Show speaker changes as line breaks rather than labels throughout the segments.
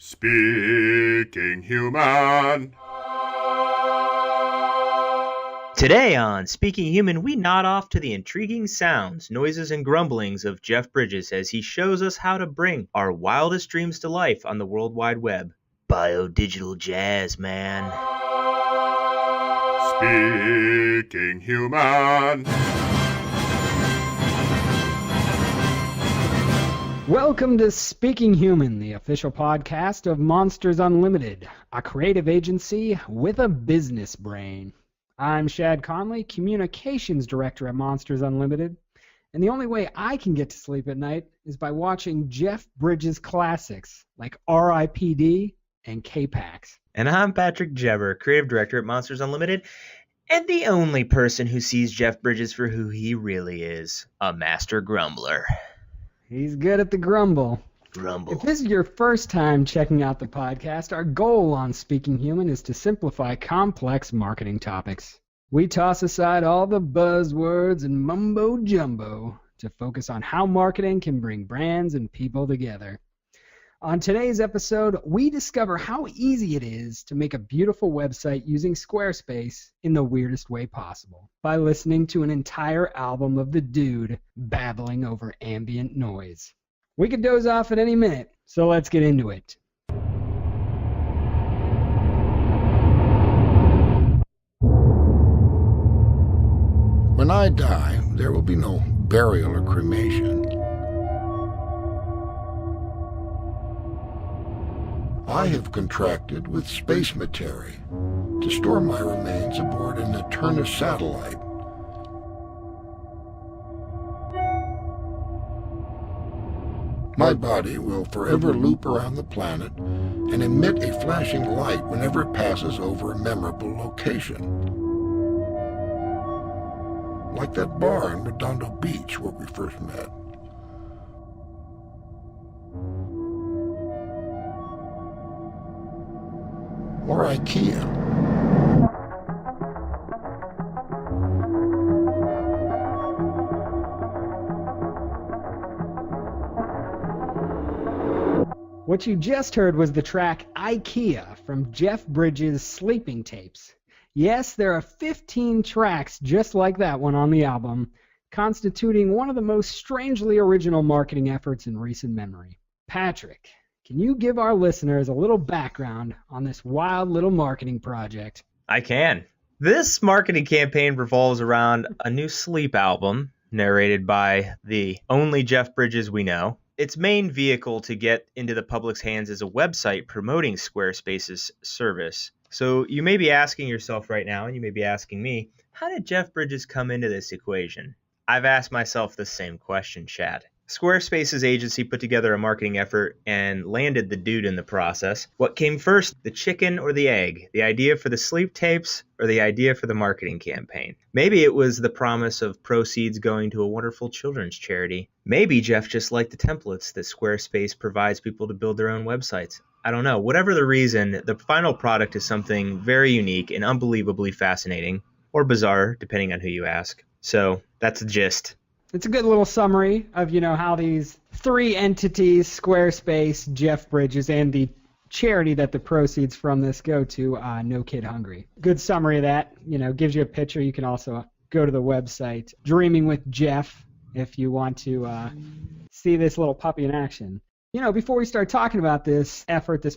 Speaking Human.
Today on Speaking Human, we nod off to the intriguing sounds, noises, and grumblings of Jeff Bridges as he shows us how to bring our wildest dreams to life on the World Wide Web. Biodigital jazz, man.
Speaking Human.
Welcome to Speaking Human, the official podcast of Monsters Unlimited, a creative agency with a business brain. I'm Shad Conley, Communications Director at Monsters Unlimited, and the only way I can get to sleep at night is by watching Jeff Bridges classics like R.I.P.D. and K-Pax.
And I'm Patrick Jever, Creative Director at Monsters Unlimited, and the only person who sees Jeff Bridges for who he really is, a master grumbler.
He's good at the grumble.
Grumble.
If this is your first time checking out the podcast, our goal on Speaking Human is to simplify complex marketing topics. We toss aside all the buzzwords and mumbo-jumbo to focus on how marketing can bring brands and people together. On today's episode, we discover how easy it is to make a beautiful website using Squarespace in the weirdest way possible by listening to an entire album of the dude babbling over ambient noise. We could doze off at any minute, so let's get into it.
When I die, there will be no burial or cremation. I have contracted with Space Materia to store my remains aboard an Eternus satellite. My body will forever loop around the planet and emit a flashing light whenever it passes over a memorable location. Like that bar in Redondo Beach where we first met. Or IKEA.
What you just heard was the track IKEA from Jeff Bridges' Sleeping Tapes. Yes, there are 15 tracks just like that one on the album, constituting one of the most strangely original marketing efforts in recent memory. Patrick, can you give our listeners a little background on this wild little marketing project?
I can. This marketing campaign revolves around a new sleep album narrated by the only Jeff Bridges we know. Its main vehicle to get into the public's hands is a website promoting Squarespace's service. So you may be asking yourself right now, and you may be asking me, how did Jeff Bridges come into this equation? I've asked myself the same question, Chad. Squarespace's agency put together a marketing effort and landed the dude in the process. What came first, the chicken or the egg? The idea for the sleep tapes or the idea for the marketing campaign? Maybe it was the promise of proceeds going to a wonderful children's charity. Maybe Jeff just liked the templates that Squarespace provides people to build their own websites. I don't know. Whatever the reason, the final product is something very unique and unbelievably fascinating, or bizarre, depending on who you ask. So that's the gist.
It's a good little summary of, how these three entities, Squarespace, Jeff Bridges, and the charity that the proceeds from this go to, No Kid Hungry. Good summary of that, gives you a picture. You can also go to the website, Dreaming with Jeff, if you want to see this little puppy in action. Before we start talking about this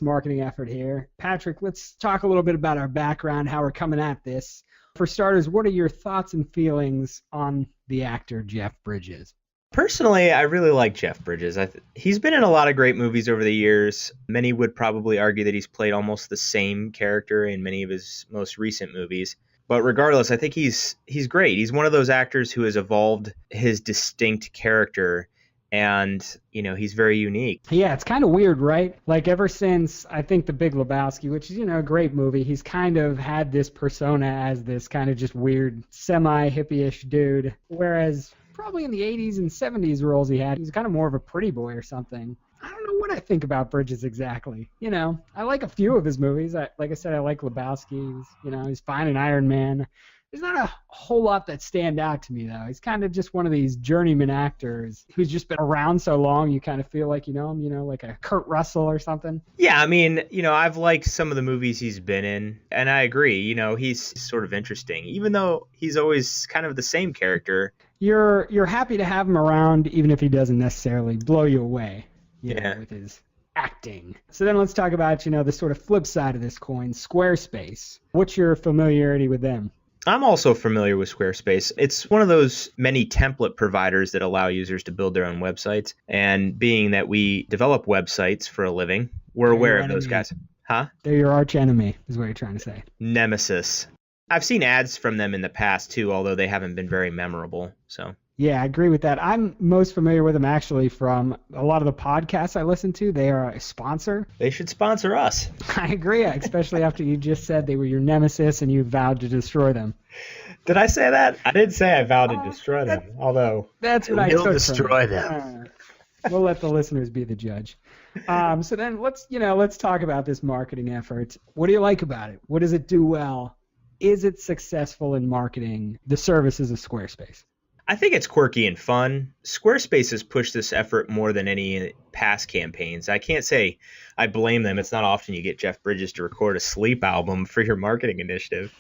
marketing effort here, Patrick, let's talk a little bit about our background, how we're coming at this. For starters, what are your thoughts and feelings on the actor Jeff Bridges?
Personally, I really like Jeff Bridges. He's been in a lot of great movies over the years. Many would probably argue that he's played almost the same character in many of his most recent movies. But regardless, I think he's great. He's one of those actors who has evolved his distinct character, and, he's very unique.
Yeah, it's kind of weird, right? Like, ever since, I think, The Big Lebowski, which is, a great movie, he's kind of had this persona as this kind of just weird, semi-hippie-ish dude. Whereas, probably in the 80s and 70s roles he had, he's kind of more of a pretty boy or something. I don't know what I think about Bridges exactly. I like a few of his movies. Like I said, I like Lebowski. He's fine in Iron Man. There's not a whole lot that stand out to me, though. He's kind of just one of these journeyman actors who's just been around so long, you kind of feel like you know him, like a Kurt Russell or something.
Yeah, I mean, I've liked some of the movies he's been in, and I agree, he's sort of interesting, even though he's always kind of the same character.
You're happy to have him around, even if he doesn't necessarily blow you away,
Yeah.
with his acting. So then let's talk about, the sort of flip side of this coin, Squarespace. What's your familiarity with them?
I'm also familiar with Squarespace. It's one of those many template providers that allow users to build their own websites. And being that we develop websites for a living, we're aware of those guys. Huh?
They're your arch enemy, is what you're trying to say.
Nemesis. I've seen ads from them in the past, too, although they haven't been very memorable. So.
Yeah, I agree with that. I'm most familiar with them actually from a lot of the podcasts I listen to. They are a sponsor.
They should sponsor us.
I agree, especially after you just said they were your nemesis and you vowed to destroy them.
Did I say that? I didn't say I vowed to destroy them, although
that's what I took from
destroy them.
We'll let the listeners be the judge. So then let's talk about this marketing effort. What do you like about it? What does it do well? Is it successful in marketing the services of Squarespace?
I think it's quirky and fun. Squarespace has pushed this effort more than any past campaigns. I can't say I blame them. It's not often you get Jeff Bridges to record a sleep album for your marketing initiative.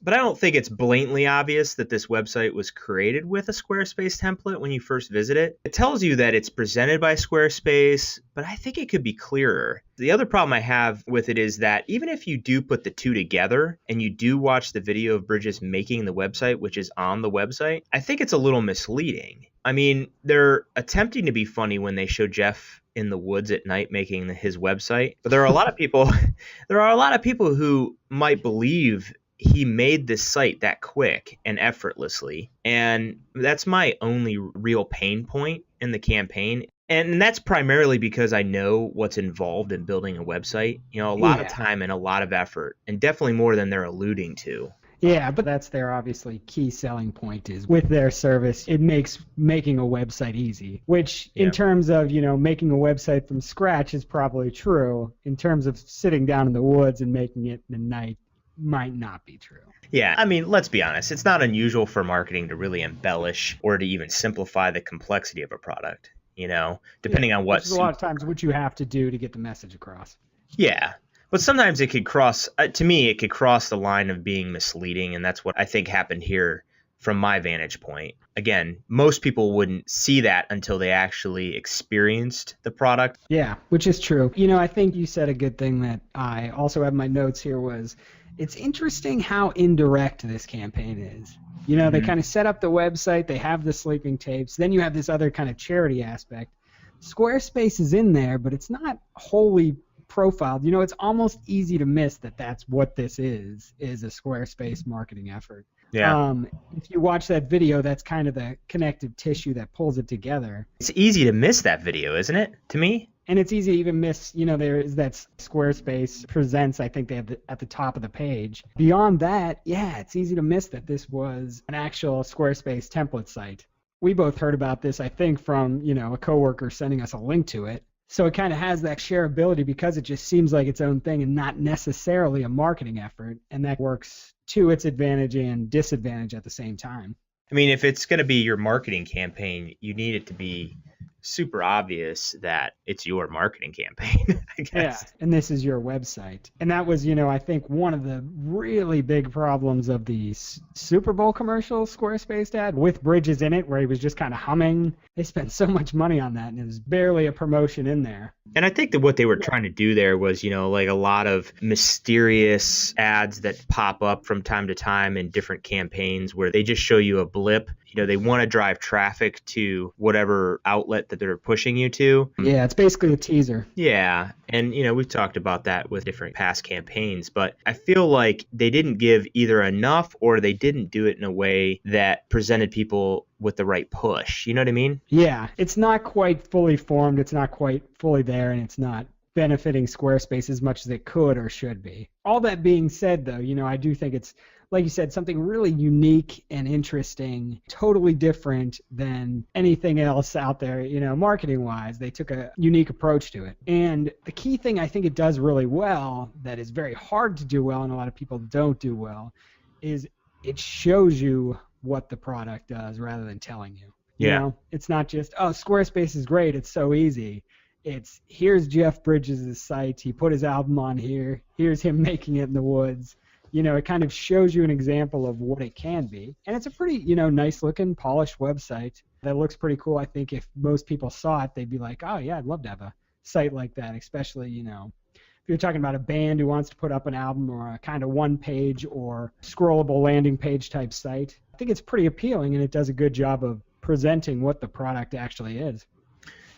But I don't think it's blatantly obvious that this website was created with a Squarespace template when you first visit it. It tells you that it's presented by Squarespace, but I think it could be clearer. The other problem I have with it is that even if you do put the two together and you do watch the video of Bridges making the website, which is on the website, I think it's a little misleading. I mean, they're attempting to be funny when they show Jeff in the woods at night making his website, but there are a lot of people who might believe he made this site that quick and effortlessly. And that's my only real pain point in the campaign. And that's primarily because I know what's involved in building a website. A lot of time and a lot of effort, and definitely more than they're alluding to.
Yeah, but that's their obviously key selling point is with their service, it makes making a website easy, which in terms of, making a website from scratch is probably true. In terms of sitting down in the woods and making it in the night, might not be true.
Yeah, I mean, let's be honest. It's not unusual for marketing to really embellish or to even simplify the complexity of a product, depending on what.
Which is a lot of times what you have to do to get the message across.
Yeah, but sometimes it could cross, to me, it could cross the line of being misleading, and that's what I think happened here from my vantage point. Again, most people wouldn't see that until they actually experienced the product.
Yeah, which is true. I think you said a good thing that I also have in my notes here was, it's interesting how indirect this campaign is. They kind of set up the website, they have the sleeping tapes, then you have this other kind of charity aspect. Squarespace is in there, but it's not wholly profiled. It's almost easy to miss that that's what this is a Squarespace marketing effort.
Yeah.
If you watch that video, that's kind of the connective tissue that pulls it together.
It's easy to miss that video, isn't it, to me?
And it's easy to even miss, there is that Squarespace Presents, I think they have at the top of the page. Beyond that, it's easy to miss that this was an actual Squarespace template site. We both heard about this, I think, from, a coworker sending us a link to it. So it kind of has that shareability because it just seems like its own thing and not necessarily a marketing effort. And that works to its advantage and disadvantage at the same time.
I mean, if it's going to be your marketing campaign, you need it to be super obvious that it's your marketing campaign, I guess.
Yeah, and this is your website. And that was, I think one of the really big problems of the Super Bowl commercial Squarespace ad with Bridges in it, where he was just kind of humming. They spent so much money on that, and it was barely a promotion in there.
And I think that what they were trying to do there was, like a lot of mysterious ads that pop up from time to time in different campaigns where they just show you a blip. They want to drive traffic to whatever outlet that they're pushing you to.
Yeah, it's basically a teaser.
Yeah. And, we've talked about that with different past campaigns, but I feel like they didn't give either enough or they didn't do it in a way that presented people with the right push. You know what I mean?
Yeah, it's not quite fully formed. It's not quite fully there, and it's not benefiting Squarespace as much as it could or should be. All that being said, though, I do think it's, like you said, something really unique and interesting, totally different than anything else out there, marketing-wise. They took a unique approach to it. And the key thing I think it does really well, that is very hard to do well and a lot of people don't do well, is it shows you what the product does rather than telling you. You know, it's not just, oh, Squarespace is great, it's so easy. It's, here's Jeff Bridges' site, he put his album on here, here's him making it in the woods. You know, it kind of shows you an example of what it can be. And it's a pretty, you know, nice looking, polished website that looks pretty cool. I think if most people saw it, they'd be like, oh yeah, I'd love to have a site like that, especially, you know, if you're talking about a band who wants to put up an album or a kind of one-page or scrollable landing page type site. I think it's pretty appealing, and it does a good job of presenting what the product actually is.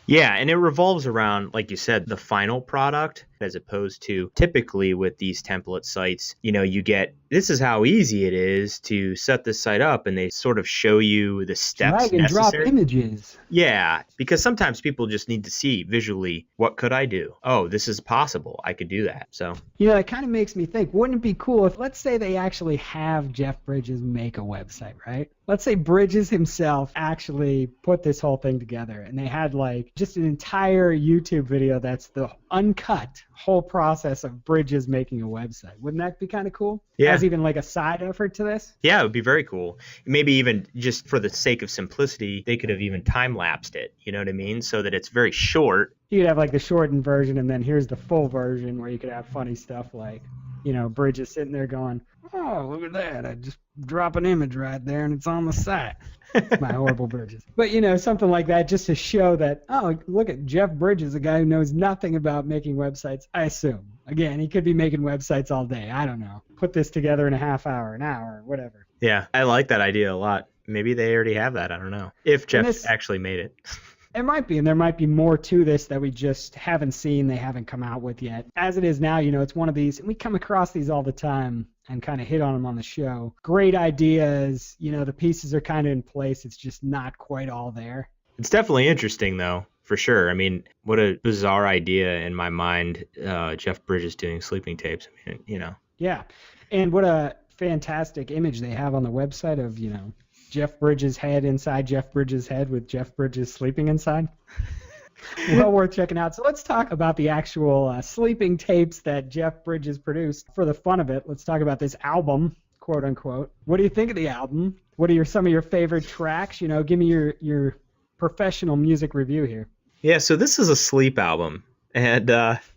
Yeah, and it revolves around, like you said, the final product, as opposed to typically with these template sites, you know, you get, this is how easy it is to set this site up, and they sort of show you the steps
drag and
necessary.
drop images.
Yeah, because sometimes people just need to see visually, what could I do? Oh, this is possible. I could do that. So,
you know, it kind of makes me think, wouldn't it be cool if, let's say they actually have Jeff Bridges make a website, right? Let's say Bridges himself actually put this whole thing together, and they had like just an entire YouTube video that's the uncut whole process of Bridges making a website. Wouldn't that be kind of cool?
Yeah.
As even like a side effort to this?
Yeah, it would be very cool. Maybe even just for the sake of simplicity, they could have even time-lapsed it, you know what I mean? So that it's very short.
You could have like the shortened version, and then here's the full version where you could have funny stuff like, you know, Bridges sitting there going, oh, look at that. I just drop an image right there and it's on the site. My horrible Bridges. But, you know, something like that just to show that, oh, look at Jeff Bridges, a guy who knows nothing about making websites, I assume. Again, he could be making websites all day. I don't know. Put this together in a half hour, an hour, whatever.
Yeah, I like that idea a lot. Maybe they already have that. I don't know. If Jeff actually made it.
It might be, and there might be more to this that we just haven't seen, they haven't come out with yet. As it is now, you know, it's one of these, and we come across these all the time and kind of hit on them on the show. Great ideas, you know, the pieces are kind of in place, it's just not quite all there.
It's definitely interesting, though, for sure. I mean, what a bizarre idea in my mind, Jeff Bridges doing sleeping tapes. I mean, you know. Yeah,
and what a fantastic image they have on the website of, you know, Jeff Bridges' head inside Jeff Bridges' head with Jeff Bridges sleeping inside. Well worth checking out. So let's talk about the actual sleeping tapes that Jeff Bridges produced. For the fun of it, let's talk about this album, quote unquote. What do you think of the album? What are some of your favorite tracks? You know, give me your professional music review here.
Yeah, so this is a sleep album. And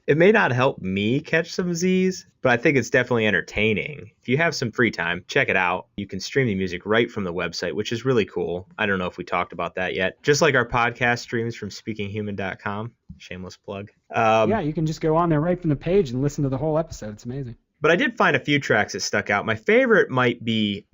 it may not help me catch some Z's, but I think it's definitely entertaining. If you have some free time, check it out. You can stream the music right from the website, which is really cool. I don't know if we talked about that yet. Just like our podcast streams from speakinghuman.com. Shameless plug.
Yeah, you can just go on there right from the page and listen to the whole episode. It's amazing.
But I did find a few tracks that stuck out. My favorite might be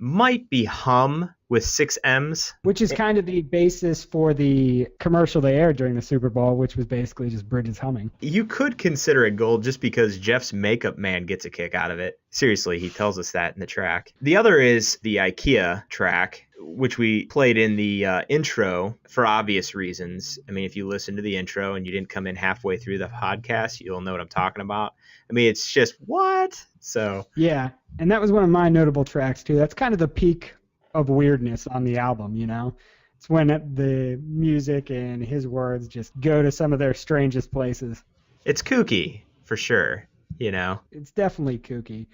Hum with 6 M's.
Which is kind of the basis for the commercial they aired during the Super Bowl, which was basically just Bridges humming.
You could consider it gold just because Jeff's makeup man gets a kick out of it. Seriously, he tells us that in the track. The other is the IKEA track, which we played in the intro for obvious reasons. I mean, if you listen to the intro and you didn't come in halfway through the podcast, you'll know what I'm talking about. I mean, it's just, what? So
yeah, and that was one of my notable tracks, too. That's kind of the peak of weirdness on the album, you know? It's when the music and his words just go to some of their strangest places.
It's kooky, for sure, you know?
It's definitely kooky.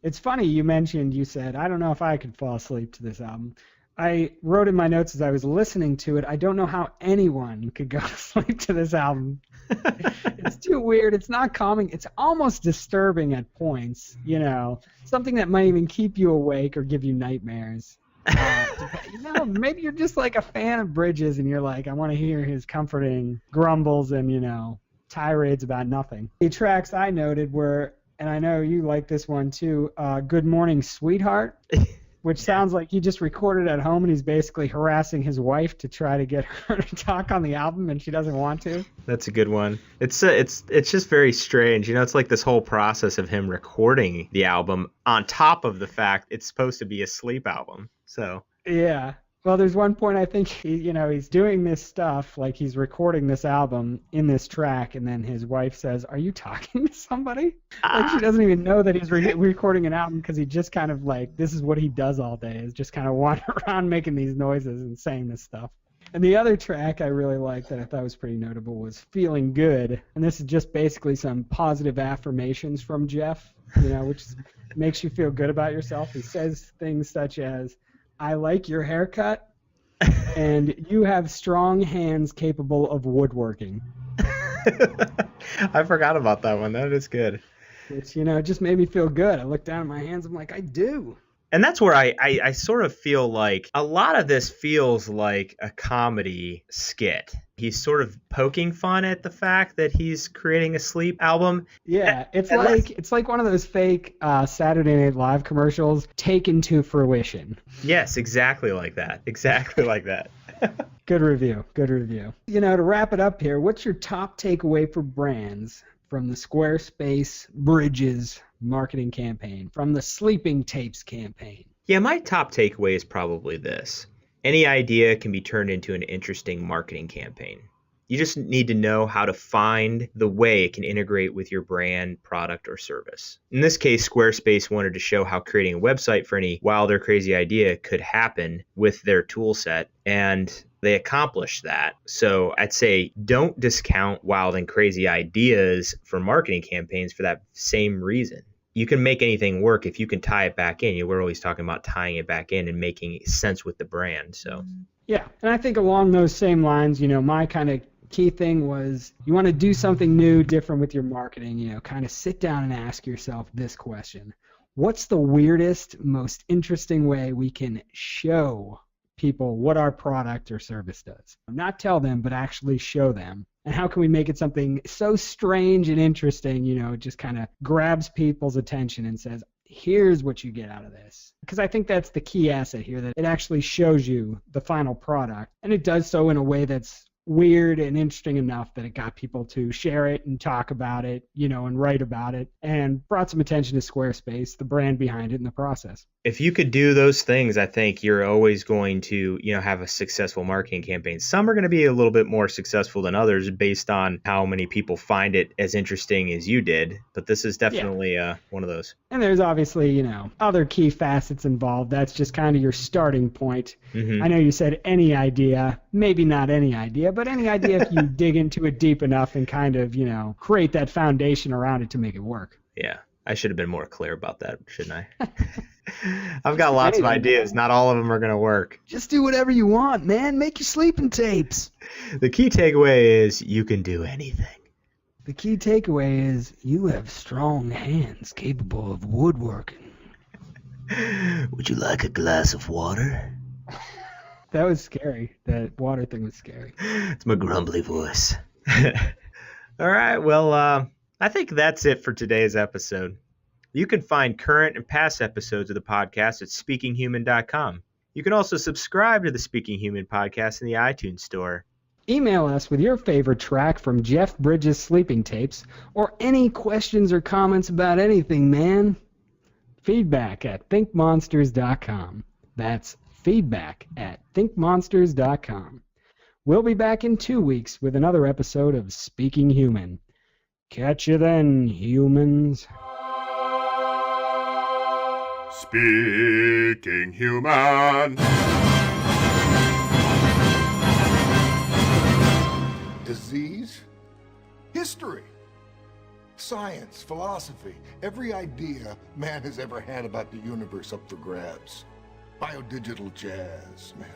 It's funny you said, I don't know if I could fall asleep to this album. I wrote in my notes as I was listening to it, I don't know how anyone could go to sleep to this album. It's too weird. It's not calming. It's almost disturbing at points, you know, something that might even keep you awake or give you nightmares. You know, maybe you're just like a fan of Bridges and you're like, I want to hear his comforting grumbles and, you know, tirades about nothing. The tracks I noted were, and I know you like this one too, Good Morning Sweetheart. Which sounds like he just recorded at home and he's basically harassing his wife to try to get her to talk on the album and she doesn't want to.
That's a good one. It's just very strange. You know, it's like this whole process of him recording the album on top of the fact it's supposed to be a sleep album. So
yeah. Well, there's one point I think he's doing this stuff, like he's recording this album in this track, and then his wife says, "Are you talking to somebody?" Like she doesn't even know that he's recording an album because he just kind of like, this is what he does all day, is just kind of wander around making these noises and saying this stuff. And the other track I really liked that I thought was pretty notable was Feeling Good. And this is just basically some positive affirmations from Jeff, which makes you feel good about yourself. He says things such as, I like your haircut, and you have strong hands capable of woodworking.
I forgot about that one. That is good.
Which, it just made me feel good. I looked down at my hands. I'm like, I do.
And that's where I sort of feel like a lot of this feels like a comedy skit. He's sort of poking fun at the fact that he's creating a sleep album.
Yeah, it's like one of those fake Saturday Night Live commercials taken to fruition.
Yes, exactly like that. Exactly like that.
Good review. Good review. To wrap it up here, what's your top takeaway for brands from the Squarespace Bridges marketing campaign, from the Sleeping Tapes campaign?
Yeah, my top takeaway is probably this. Any idea can be turned into an interesting marketing campaign. You just need to know how to find the way it can integrate with your brand, product, or service. In this case, Squarespace wanted to show how creating a website for any wild or crazy idea could happen with their tool set, and they accomplished that. So I'd say don't discount wild and crazy ideas for marketing campaigns for that same reason. You can make anything work if you can tie it back in. We're always talking about tying it back in and making sense with the brand. So
yeah, and I think along those same lines, my kind of key thing was you want to do something new, different with your marketing, kind of sit down and ask yourself this question. What's the weirdest, most interesting way we can show people what our product or service does? Not tell them, but actually show them. And how can we make it something so strange and interesting, it just kind of grabs people's attention and says, here's what you get out of this. Because I think that's the key asset here, that it actually shows you the final product. And it does so in a way that's weird and interesting enough that it got people to share it and talk about it, and write about it, and brought some attention to Squarespace, the brand behind it in the process.
If you could do those things, I think you're always going to, have a successful marketing campaign. Some are going to be a little bit more successful than others based on how many people find it as interesting as you did. But this is definitely one of those.
And there's obviously, other key facets involved. That's just kind of your starting point. Mm-hmm. I know you said any idea, maybe not any idea, but any idea if you dig into it deep enough and kind of, create that foundation around it to make it work.
Yeah, I should have been more clear about that, shouldn't I? I've got lots of ideas. Not all of them are going to work.
Just do whatever you want, man. Make your sleeping tapes.
The key takeaway is you can do anything.
The key takeaway is you have strong hands capable of woodworking.
Would you like a glass of water?
That was scary. That water thing was scary.
It's my grumbly voice. All right. Well, I think that's it for today's episode. You can find current and past episodes of the podcast at speakinghuman.com. You can also subscribe to the Speaking Human podcast in the iTunes store.
Email us with your favorite track from Jeff Bridges' Sleeping Tapes, or any questions or comments about anything, man. Feedback at thinkmonsters.com. That's feedback at thinkmonsters.com. We'll be back in 2 weeks with another episode of Speaking Human. Catch you then, humans.
Speaking Human.
Disease, history, science, philosophy, every idea man has ever had about the universe up for grabs. Biodigital jazz, man.